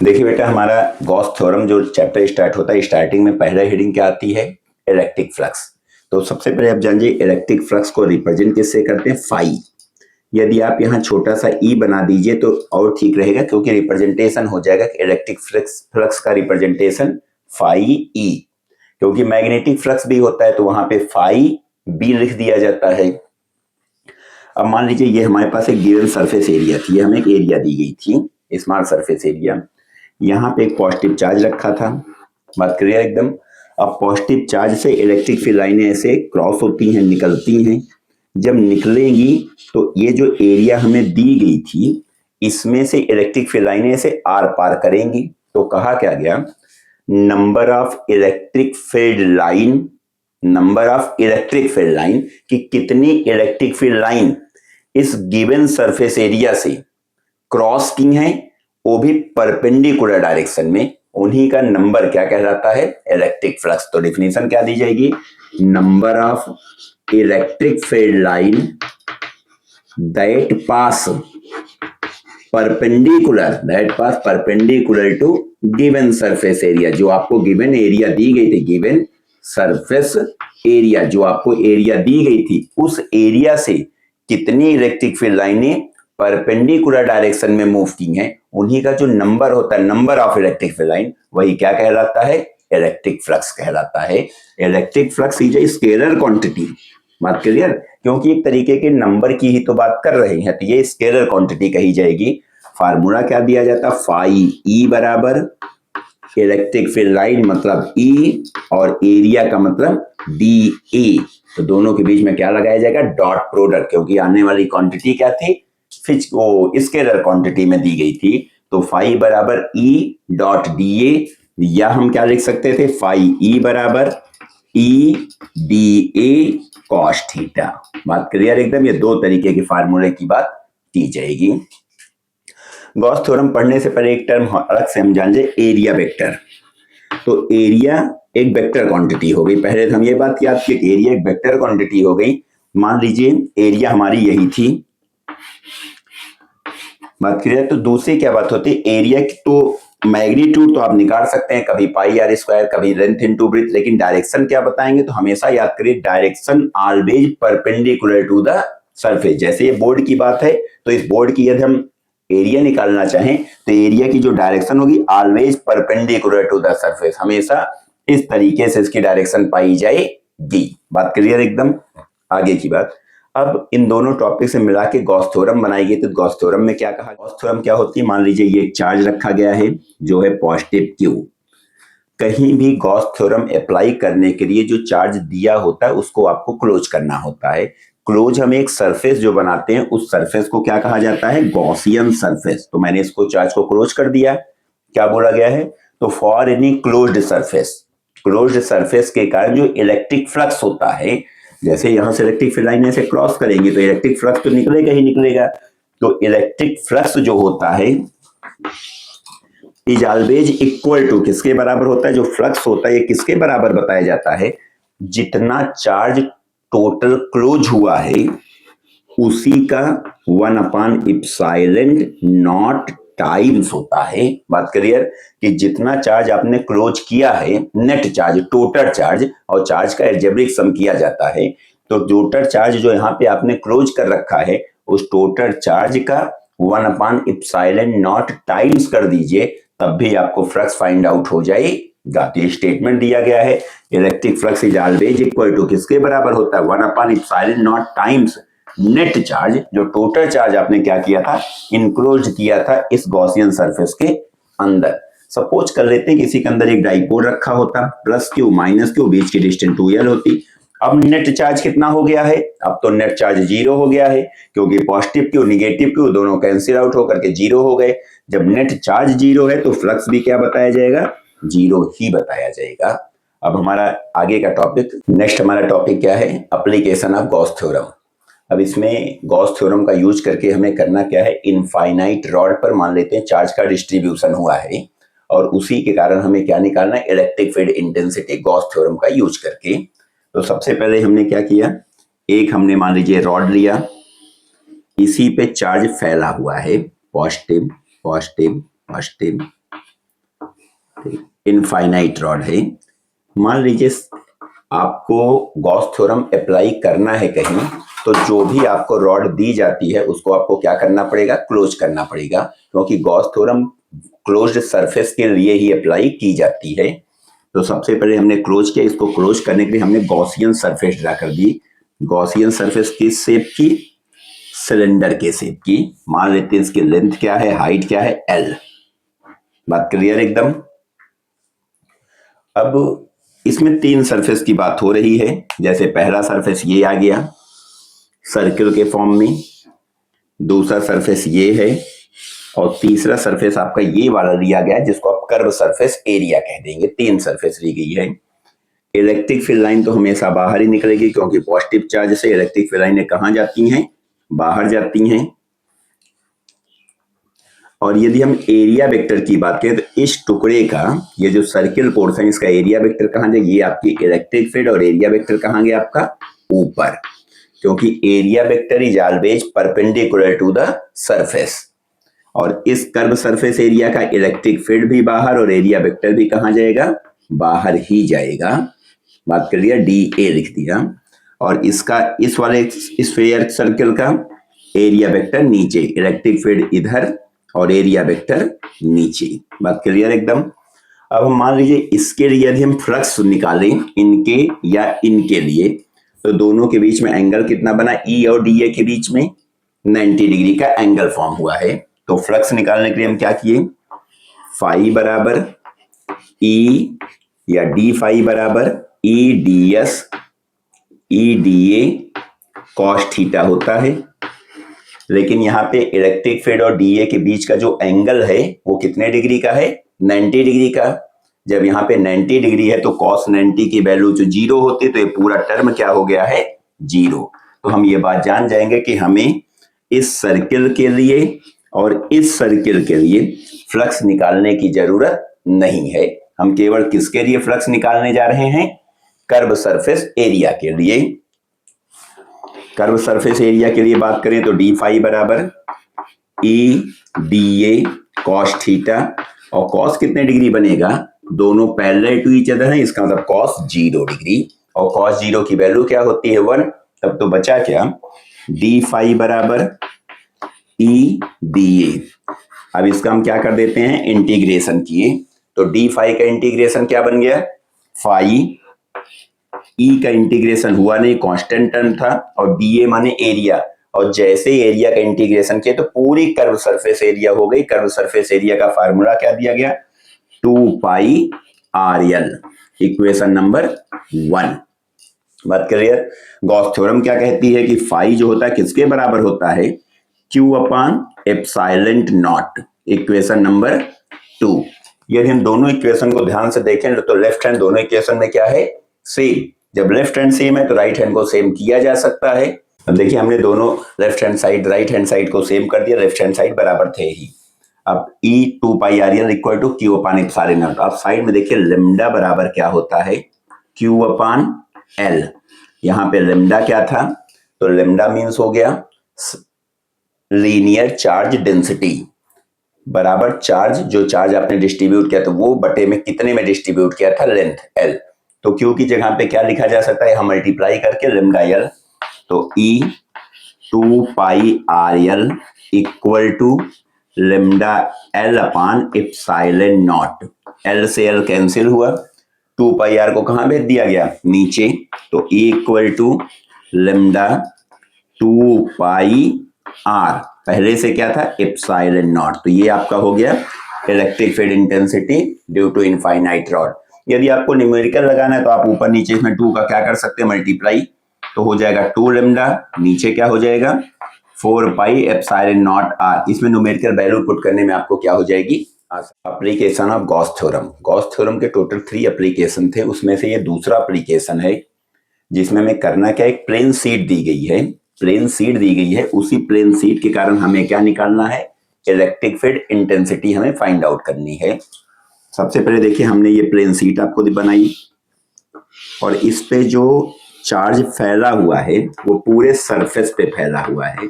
देखिए बेटा, हमारा गॉस थ्योरम जो चैप्टर स्टार्ट होता है, स्टार्टिंग में पहला हेडिंग क्या आती है? Electric flux. तो सबसे पहले आप जानिए इलेक्ट्रिक फ्लक्स को रिप्रेजेंट किससे करते हैं? फाई। यदि आप यहाँ छोटा सा ई बना दीजिए तो और ठीक रहेगा, क्योंकि रिप्रेजेंटेशन हो जाएगा कि इलेक्ट्रिक फ्लक्स का रिप्रेजेंटेशन फाई ई। क्योंकि मैग्नेटिक फ्लक्स भी होता है तो वहां पे फाई बी लिख दिया जाता है। अब मान लीजिए ये हमारे पास एक गिवन सरफेस एरिया थी, हमें एक एरिया दी गई थी, स्मॉल सरफेस एरिया। यहाँ पे एक पॉजिटिव चार्ज रखा था, बात क्लियर एकदम। अब पॉजिटिव चार्ज से इलेक्ट्रिक फील्ड लाइनें ऐसे क्रॉस होती हैं, निकलती हैं। जब निकलेंगी तो ये जो एरिया हमें दी गई थी, इसमें से इलेक्ट्रिक फील्ड लाइनें ऐसे आर पार करेंगी। तो कहा क्या गया? Number of electric field line, number of electric field line, कि कितनी इलेक्ट्रिक फील्ड लाइन इस गिवन सरफेस एरिया से क्रॉस की हैं, वो भी परपेंडिकुलर डायरेक्शन में, उन्हीं का नंबर क्या कहलाता है? Electric flux. तो डेफिनेशन क्या दी जाएगी? Number of electric field line that pass perpendicular to given surface area. जो आपको गिवन एरिया दी गई थी, गिवन सरफेस एरिया, जो आपको एरिया दी गई थी, उस एरिया से कितनी इलेक्ट्रिक फील्ड लाइनें परपेंडिकुलर डायरेक्शन में मूव की हैं, उन्हीं का जो नंबर होता है, number of electric field line, वही क्या कहलाता है? इलेक्ट्रिक फ्लक्स कहलाता है। Electric flux is a scalar quantity. बात क्लियर? क्योंकि एक तरीके के नंबर की ही तो बात कर रहे हैं, तो ये स्केलर क्वांटिटी कही जाएगी। फार्मूला क्या दिया जाता? फाई ई बराबर इलेक्ट्रिक फील्ड लाइन मतलब ई और एरिया का मतलब डी ए। तो दोनों के बीच में क्या लगाया जाएगा? डॉट प्रोडक्ट, क्योंकि आने वाली क्वांटिटी क्या थी? वो स्केलर क्वांटिटी में दी गई थी। तो फाई बराबर ई डॉट डी ए, या हम क्या लिख सकते थे? फाई ई बराबर E D A cos theta. बात क्लियर एकदम? ये दो तरीके के फार्मूले की बात की जाएगी। गॉस थ्योरम पढ़ने से पहले एक टर्म अलग से हम जान जाए, एरिया वेक्टर। तो एरिया एक वेक्टर क्वांटिटी हो गई। पहले तो हम ये बात याद कि एरिया एक वेक्टर क्वांटिटी हो गई। मान लीजिए एरिया हमारी यही थी, बात क्लियर? तो दूसरी क्या बात होती है? एरिया की तो मैग्नीट्यूड तो आप निकाल सकते हैं, कभी पाई आर स्क्वायर, कभी लेंथ इनटू ब्रेड्थ, लेकिन डायरेक्शन क्या बताएंगे? तो हमेशा याद करिए, direction always perpendicular to the surface. जैसे ये बोर्ड की बात है, तो इस बोर्ड की यदि हम एरिया निकालना चाहें तो एरिया की जो डायरेक्शन होगी always perpendicular to the surface, हमेशा इस तरीके से इसकी डायरेक्शन पाई जाएगी। बात क्लियर एकदम? आगे की बात, अब इन दोनों टॉपिक से मिला के गॉस थ्योरम बनाई गई। तो गॉस थ्योरम में क्या कहा? गॉस थ्योरम क्या होती है? मान लीजिए ये एक चार्ज रखा गया है जो है पॉजिटिव क्यू। कहीं भी गॉस थ्योरम अप्लाई करने के लिए जो चार्ज दिया होता है उसको आपको क्लोज करना होता है। क्लोज हम एक सरफेस जो बनाते हैं, उस सरफेस को क्या कहा जाता है? Gaussian surface. तो मैंने इसको चार्ज को क्लोज कर दिया। क्या बोला गया है? तो for any closed surface, closed surface के कारण जो इलेक्ट्रिक फ्लक्स होता है, जैसे यहां से इलेक्ट्रिक फील्ड लाइन ऐसे क्रॉस करेंगे तो इलेक्ट्रिक फ्लक्स तो निकलेगा ही निकलेगा। तो इलेक्ट्रिक फ्लक्स जो होता है इज ऑलवेज इक्वल टू, किसके बराबर होता है? जो फ्लक्स होता है ये किसके बराबर बताया जाता है? जितना चार्ज टोटल क्लोज हुआ है उसी का 1/ε0 टाइम्स होता है। बात क्लियर? कि जितना चार्ज आपने क्लोज किया है, नेट चार्ज, टोटल चार्ज, और चार्ज का एल्जेब्रिक सम किया जाता है, तो टोटल चार्ज जो यहाँ पे आपने क्लोज कर रखा है उस टोटल चार्ज का 1/ε0 टाइम्स कर दीजिए, तब भी आपको फ्लक्स फाइंड आउट हो जाएगा। तो ये स्टेटमेंट दिया गया है, electric flux is always equal to, किसके बराबर होता है? 1/ε0 टाइम्स नेट चार्ज, जो टोटल चार्ज आपने क्या किया था? इनक्लोज किया था इस गॉसियन सरफेस के अंदर। सपोज कर लेते हैं किसी के अंदर एक डाइपोल रखा होता, प्लस क्यू माइनस क्यू, बीच की डिस्टेंस 2l होती। अब नेट चार्ज कितना हो गया है? अब तो नेट चार्ज 0 हो गया है, क्योंकि पॉजिटिव क्यू निगेटिव क्यू दोनों कैंसिल आउट होकर के 0 हो गए। जब नेट चार्ज 0 है तो फ्लक्स भी क्या बताया जाएगा? 0 ही बताया जाएगा। अब हमारा आगे का टॉपिक, नेक्स्ट हमारा टॉपिक क्या है? Application of Gauss theorem. अब इसमें गॉस थ्योरम का यूज करके हमें करना क्या है? इनफाइनाइट रॉड पर मान लेते हैं चार्ज का डिस्ट्रीब्यूशन हुआ है, और उसी के कारण हमें क्या निकालना है? Electric field intensity, Gauss theorem का यूज करके। तो सबसे पहले हमने क्या किया? एक हमने मान लीजिए रॉड लिया, इसी पे चार्ज फैला हुआ है, positive positive positive, infinite rod है। मान लीजिए आपको गॉस थ्योरम अप्लाई करना है कहीं, तो जो भी आपको रॉड दी जाती है उसको आपको क्या करना पड़ेगा, क्लोज करना पड़ेगा, क्योंकि गॉस थ्योरम क्लोज्ड सरफेस के लिए ही अप्लाई की जाती है। तो सबसे पहले हमने क्लोज किया, इसको क्लोज करने के लिए हमने गॉसियन सरफेस ड्रा कर दी। गॉसियन सरफेस किस शेप की, सिलेंडर के शेप की। मान लेते हैं इसकी लेंथ क्या है, हाइट क्या है, एल। बात क्लियर एकदम। अब इसमें तीन सरफेस की बात हो रही है। जैसे पहला सरफेस ये आ गया सर्किल के फॉर्म में, दूसरा सरफेस ये है, और तीसरा सरफेस आपका ये वाला लिया गया जिसको आप कर्व सरफेस एरिया कह देंगे। तीन सरफेस ली गई है। इलेक्ट्रिक फील्ड लाइन तो हमेशा बाहर ही निकलेगी, क्योंकि पॉजिटिव चार्ज से इलेक्ट्रिक फील्ड लाइनें कहां जाती हैं, बाहर जाती हैं। और यदि हम एरिया वेक्टर की बात करें तो इस टुकड़े का, ये जो सर्किल पोर्शन है, इसका एरिया वेक्टर कहां जाए, ये आपकी इलेक्ट्रिक फील्ड, और एरिया वेक्टर कहां गया आपका, ऊपर, क्योंकि area vector is always perpendicular to the surface. और इस कर्व सरफेस एरिया का इलेक्ट्रिक फील्ड भी बाहर और एरिया वेक्टर भी कहां जाएगा, बाहर ही जाएगा। बात कर लिया, डी ए लिख दिया। और इसका इस वाले स्फीयर सर्किल का एरिया वेक्टर नीचे, इलेक्ट्रिक फील्ड इधर और एरिया वेक्टर नीचे। बात क्लियर एकदम। अब हम मान लीजिए इसके लिए यदि हम फ्लक्स निकालें, इनके या इनके लिए, तो दोनों के बीच में एंगल कितना बना, ई और डी ए के बीच में 90 डिग्री का एंगल फॉर्म हुआ है। तो फ्लक्स निकालने के लिए हम क्या किए, फाई बराबर ई या डी फाई बराबर E D S E D A cos theta होता है। लेकिन यहाँ पे इलेक्ट्रिक फील्ड और डीए के बीच का जो एंगल है वो कितने डिग्री का है, 90 डिग्री का। जब यहाँ पे 90 डिग्री है तो कॉस 90 की वैल्यू जो 0 होती, तो ये पूरा टर्म क्या हो गया है, 0। तो हम ये बात जान जाएंगे कि हमें इस सर्किल के लिए और इस सर्किल के लिए फ्लक्स निकालने की जरूरत नहीं है। हम केवल किसके लिए फ्लक्स निकालने जा रहे हैं, कर्व सरफेस एरिया के लिए। कर्व सरफेस एरिया के लिए बात करें तो डी फाई बराबर E D A cos theta, और कॉस कितने डिग्री बनेगा, दोनों पैरेलल टू ईच अदर है, इसका मतलब कॉस 0 डिग्री, और कॉस 0 की वैल्यू क्या होती है, 1। तब तो बचा क्या, डी फाई बराबर ई डी ए। अब इसका हम क्या कर देते हैं, इंटीग्रेशन किए, तो डी फाई का इंटीग्रेशन क्या बन गया, फाई, ई का इंटीग्रेशन हुआ नहीं, कांस्टेंट टर्म था, और डी ए माने एरिया, और जैसे एरिया का इंटीग्रेशन किया तो पूरी कर्व सरफेस एरिया हो गई। कर्व सरफेस एरिया का फार्मूला क्या दिया गया, 2 pi R L, equation number 1। बात क्लियर। गॉस थ्योरम क्या कहती है कि फाई जो होता है किसके बराबर होता है, Q upon epsilon not, equation number 2। यदि हम दोनों इक्वेशन को ध्यान से देखें तो लेफ्ट हैंड दोनों इक्वेशन में क्या है, सेम। जब लेफ्ट हैंड सेम है तो राइट हैंड को सेम किया जा सकता है। अब देखिए हमने दोनों left hand side right hand side को सेम कर दिया, लेफ्ट हैंड साइड बराबर थे ही। अब E 2 pi are L equal to Q upon epsilon naught. आप साइड में देखिए लेमडा बराबर क्या होता है, क्यू अपान एल। यहाँ पे लेमडा क्या था, तो लेमडा मीन्स हो गया लीनियर चार्ज डेंसिटी, बराबर चार्ज, जो चार्ज आपने डिस्ट्रीब्यूट किया था वो बटे में कितने में डिस्ट्रीब्यूट किया था, लेंथ एल। तो क्यू की जगह पे क्या लिखा जा सकता है, हम मल्टीप्लाई करके लेमडा एल, तो E 2 pi are L equal to lambda L upon epsilon nought. L से एल कैंसिल हुआ, 2 पाई आर को कहां भेज दिया गया, नीचे, तो E equal to lambda 2 pi r, पहले से क्या था, एप्सिलॉन नॉट। तो ये आपका हो गया electric field intensity due to infinite rod. यदि आपको न्यूमेरिकल लगाना है तो आप ऊपर नीचे इसमें 2 का क्या कर सकते हैं, मल्टीप्लाई, तो हो जाएगा 2 लेमडा, नीचे क्या हो जाएगा 4 पाई एप्सिलॉन नॉट आर। इसमें न्यूमेरिकल वैल्यू पुट करने में आपको क्या हो जाएगी, application of Gauss theorem. Gauss theorem के टोटल 3 एप्लीकेशन थे, उसमें से ये दूसरा एप्लीकेशन है जिसमें हमें करना क्या, एक प्लेन शीट दी गई है, प्लेन शीट दी गई है, उसी प्लेन शीट के कारण हमें क्या निकालना है, इलेक्ट्रिक फील्ड इंटेंसिटी हमें फाइंड आउट करनी है। सबसे पहले देखिए हमने ये प्लेन शीट आपको बनाई, और इस पे जो चार्ज फैला हुआ है वो पूरे सरफेस पे फैला हुआ है।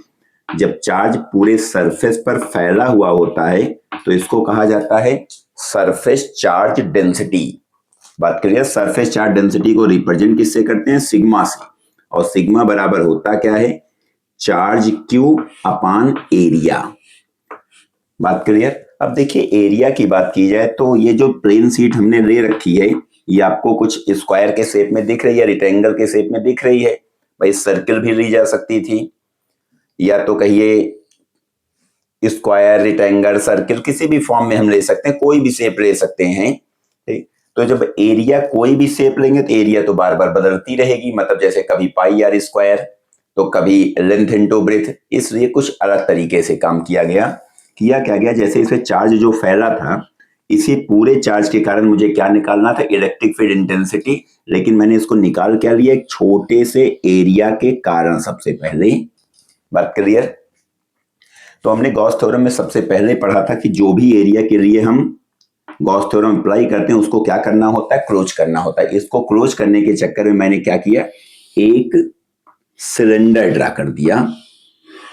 जब चार्ज पूरे सरफेस पर फैला हुआ होता है तो इसको कहा जाता है सरफेस चार्ज डेंसिटी। बात करिए सरफेस चार्ज डेंसिटी को रिप्रेजेंट किससे करते हैं? सिग्मा से। और सिग्मा बराबर होता क्या है? चार्ज क्यू अपान एरिया। बात क्लियर? अब देखिए एरिया की बात की जाए तो ये जो प्लेन शीट हमने ले रखी है ये आपको कुछ स्क्वायर के शेप में दिख रही है, रेक्टेंगल के शेप में दिख रही है। भाई सर्किल भी ली जा सकती थी, या तो कहिए स्क्वायर, रेक्टेंगल, सर्किल, किसी भी फॉर्म में हम ले सकते हैं, कोई भी शेप ले सकते हैं। ठीक, तो जब एरिया कोई भी शेप लेंगे तो एरिया तो बार बार बदलती रहेगी, मतलब जैसे कभी पाई आर स्क्वायर तो कभी लेंथ इनटू ब्रेथ। इसलिए कुछ अलग तरीके से काम किया गया। किया क्या गया, जैसे इसे चार्ज जो फैला था इसी पूरे चार्ज के कारण मुझे क्या निकालना था? Electric field intensity. लेकिन मैंने इसको निकाल क्या लिया? एक छोटे से एरिया के कारण सबसे पहले। बात क्लियर? तो हमने गॉस थ्योरम में सबसे पहले पढ़ा था कि जो भी एरिया के लिए हम गॉस थ्योरम अप्लाई करते हैं उसको क्या करना होता है? क्लोज करना होता है। इसको क्लोज करने के चक्कर में मैंने क्या किया? एक सिलेंडर ड्रा कर दिया।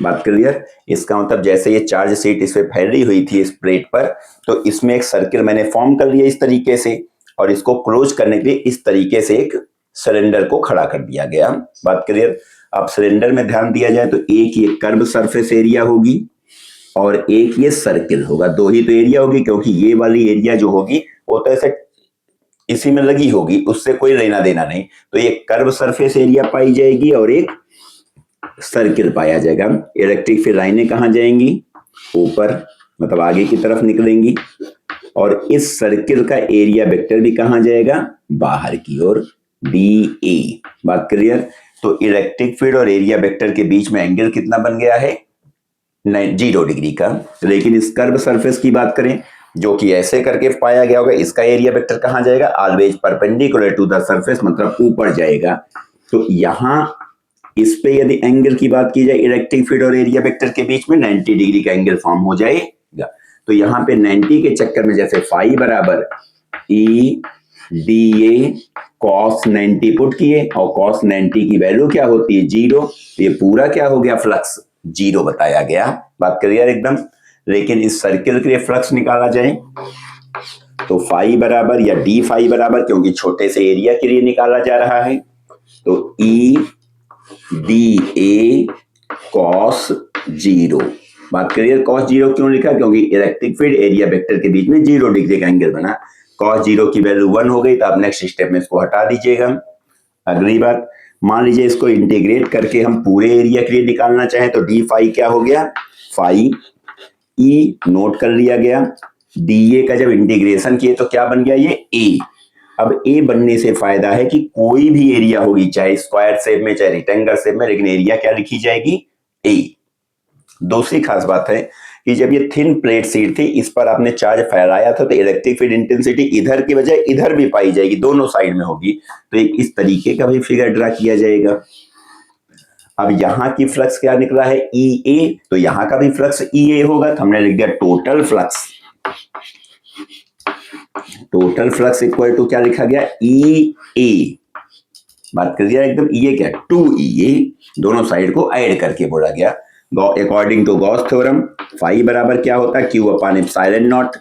बात क्लियर? इसका मतलब जैसे ये चार्ज शीट इस पे फैली हुई थी इस प्लेट पर, तो इसमें एक सर्किल मैंने फॉर्म कर लिया इस तरीके से, और इसको क्लोज करने के लिए इस तरीके से एक सिलेंडर को खड़ा कर दिया गया। बात क्लियर? अब सिलेंडर में ध्यान दिया जाए तो एक ये कर्व सरफेस एरिया होगी और एक ये सर्किल होगा। दो ही तो एरिया होगी, क्योंकि ये वाली एरिया जो होगी वो तो ऐसे इसी में लगी होगी, उससे कोई लेना देना नहीं। तो ये कर्व सरफेस एरिया पाई जाएगी और एक सर्किल पाया जाएगा। इलेक्ट्रिक फील्ड लाइनें कहां जाएंगी? ऊपर, मतलब आगे की तरफ निकलेंगी। और इस सर्किल का एरिया वेक्टर भी कहां जाएगा? बाहर की ओर, बी ए। बात क्लियर? तो इलेक्ट्रिक फील्ड और एरिया वेक्टर के बीच में एंगल कितना बन गया है? 0 डिग्री का। लेकिन इस कर्व सरफेस की बात करें जो कि ऐसे करके पाया गया होगा, इसका एरिया वेक्टर कहां जाएगा? Always perpendicular to the surface, मतलब ऊपर जाएगा। तो यहां इस पे यदि एंगल की बात की जाए इलेक्ट्रिक फील्ड और एरिया वेक्टर के बीच में 90 डिग्री का एंगल फॉर्म हो जाएगा। तो यहां पे 90 के चक्कर में जैसे फाई बराबर E D A cos 90 put किए, और कॉस 90 की वैल्यू क्या होती है? 0। ये पूरा क्या हो गया? फ्लक्स 0 बताया गया। बात क्लियर एकदम? लेकिन इस सर्किल के लिए फ्लक्स निकाला जाए तो फाई बराबर या डी फाई बराबर, क्योंकि छोटे से एरिया के लिए निकाला जा रहा है, तो ई डी ए कॉस 0। बात करिए कॉस 0 क्यों लिखा? क्योंकि इलेक्ट्रिक फील्ड एरिया वेक्टर के बीच में 0 डिग्री का एंगल बना। कॉस 0 की वैल्यू 1 हो गई, तो आप नेक्स्ट स्टेप में इसको हटा दीजिएगा। अगली बात, मान लीजिए इसको इंटीग्रेट करके हम पूरे एरिया के लिए निकालना चाहें तो डी फाई क्या हो गया? फाई ई नोट कर लिया गया। डी ए का जब इंटीग्रेशन किए तो क्या बन गया? ये ए। अब ए बनने से फायदा है कि कोई भी एरिया होगी, चाहे स्क्वायर शेप में चाहे रेक्टेंगल शेप में, लेकिन एरिया क्या लिखी जाएगी? ए। दूसरी खास बात है कि जब ये थिन प्लेट शीट थी इस पर आपने चार्ज फैलाया था तो इलेक्ट्रिक फील्ड इंटेंसिटी इधर की बजाय इधर भी पाई जाएगी, दोनों साइड में होगी। तो एक इस तरीके का भी फिगर ड्रा किया जाएगा। अब यहां की फ्लक्स क्या निकला है? ई ए, तो यहां का भी फ्लक्स ई ए होगा, तो हमने लिख दिया total flux. Total flux equal to क्या लिखा गया? ई ए। बात कर दिया एकदम। ई ए क्या? 2EA, दोनों साइड को ऐड करके बोला गया। According to Gauss theorem phi बराबर क्या होता है? Q upon epsilon naught.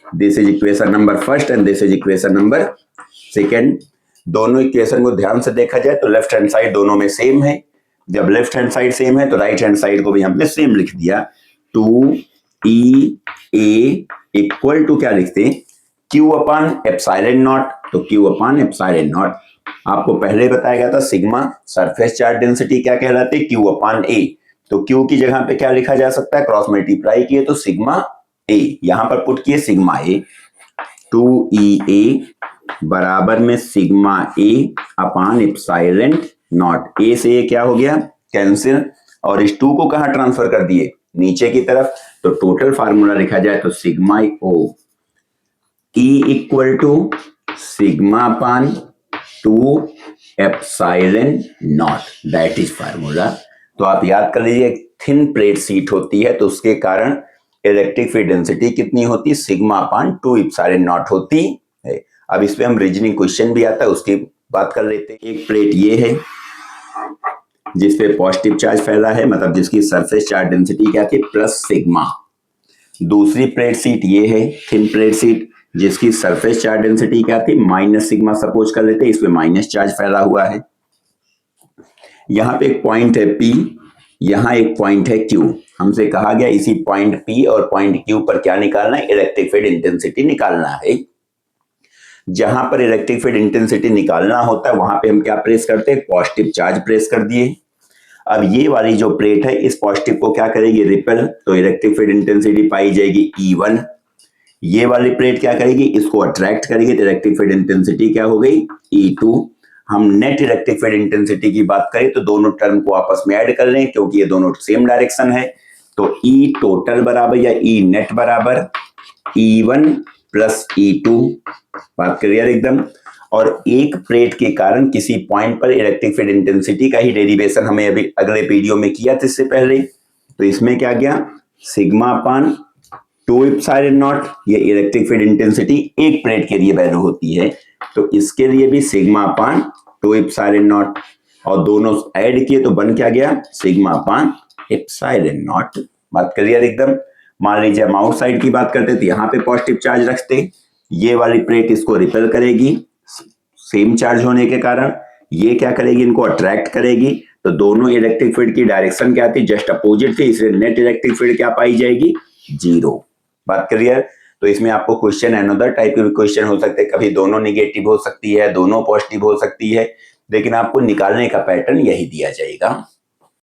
This is equation number first and this is equation number second. दोनों इक्वेशन को ध्यान से देखा जाए तो लेफ्ट हैंड साइड दोनों में सेम है। जब लेफ्ट हैंड साइड सेम है तो राइट हैंड साइड को भी हमने सेम लिख दिया। 2EA इक्वल टू क्या लिखते हैं? Q upon epsilon not. तो Q अपॉन एप्सिलॉन नॉट आपको पहले बताया गया था। सिग्मा सरफेस चार्ज डेंसिटी क्या कहलाती है? Q upon A। तो Q की जगह पे क्या लिखा जा सकता है? क्रॉस मल्टीप्लाई किए तो सिग्मा A, यहां पर पुट किए सिग्मा A। 2EA बराबर में sigma A upon epsilon not. A से A क्या हो गया? कैंसिल, और इस 2 को कहां ट्रांसफर कर दिए? नीचे की तरफ। तो टोटल फार्मूला लिखा जाए तो sigma O E equal to sigma upon 2 epsilon naught, that is formula. तो आप याद कर लीजिए थिन प्लेट शीट होती है तो उसके कारण इलेक्ट्रिक फील्ड डेंसिटी कितनी होती? सिग्मा अपॉन 2 एप्सिलॉन नॉट होती है। अब इस पे हम रीजनिंग क्वेश्चन भी आता है, उसकी बात कर लेते हैं। एक प्लेट ये है जिसपे पॉजिटिव चार्ज फैला है, मतलब जिसकी सरफेस चार्ज डेंसिटी क्या थी? Plus sigma. दूसरी प्लेट शीट ये है, थिन प्लेट शीट, जिसकी सरफेस चार्ज डेंसिटी क्या थी, माइनस सिग्मा सपोज कर लेते हैं, इसमें माइनस चार्ज फैला हुआ है। यहाँ पे एक पॉइंट है P, यहाँ एक पॉइंट है Q। हमसे कहा गया इसी पॉइंट P और पॉइंट Q पर क्या निकालना है, इलेक्ट्रिक फील्ड इंटेंसिटी निकालना है। जहां पर इलेक्ट्रिक फील्ड इंटेंसिटी निकालना होता है वहां पे हम क्या प्रेस करते हैं, पॉजिटिव चार्ज प्रेस कर दिए। अब ये वाली जो प्लेट है इस पॉजिटिव को क्या करेगी, रिपेल, तो इलेक्ट्रिक फील्ड इंटेंसिटी पाई जाएगी E1। ये वाली प्लेट क्या करेगी, इसको अट्रैक्ट करेगी, तो इलेक्ट्रिक फील्ड इंटेंसिटी क्या हो गई, E2। हम नेट इलेक्ट्रिक फील्ड इंटेंसिटी की बात करें तो दोनों टर्म को आपस में ऐड कर लें क्योंकि ये दोनों सेम डायरेक्शन है। तो E टोटल बराबर या E नेट बराबर E1 प्लस E2, बात क्लियर एकदम। और एक प्लेट के कारण किसी पॉइंट पर इलेक्ट्रिक फील्ड इंटेंसिटी का ही डेरिवेशन हमें अभी अगले वीडियो में किया था इससे पहले। तो इसमें क्या गया, सिग्मा अपान 2 एप्सिलॉन नॉट, ये इलेक्ट्रिक फील्ड इंटेंसिटी एक प्लेट के लिए वैल्यू होती है, तो इसके लिए भी सिग्मा अपान 2 एप्सिलॉन नॉट, और दोनों ऐड किए तो बन क्या गया, सिग्मा अपान एप्सिलॉन नॉट। बात क्लियर एकदम। मान लीजिए हम आउटसाइड की बात करते तो यहाँ पे पॉजिटिव चार्ज रखते, ये वाली प्लेट इसको रिपेल करेगी सेम चार्ज होने के कारण, ये क्या करेगी, इनको अट्रैक्ट करेगी, तो दोनों इलेक्ट्रिक फील्ड की डायरेक्शन क्या थी, जस्ट अपोजिट थी, इसलिए नेट इलेक्ट्रिक फील्ड क्या पाई जाएगी, 0। बात क्लियर। तो इसमें आपको क्वेश्चन अनदर टाइप के क्वेश्चन हो सकते हैं, कभी दोनों निगेटिव हो सकती है, दोनों पॉजिटिव हो सकती है, लेकिन आपको निकालने का पैटर्न यही दिया जाएगा।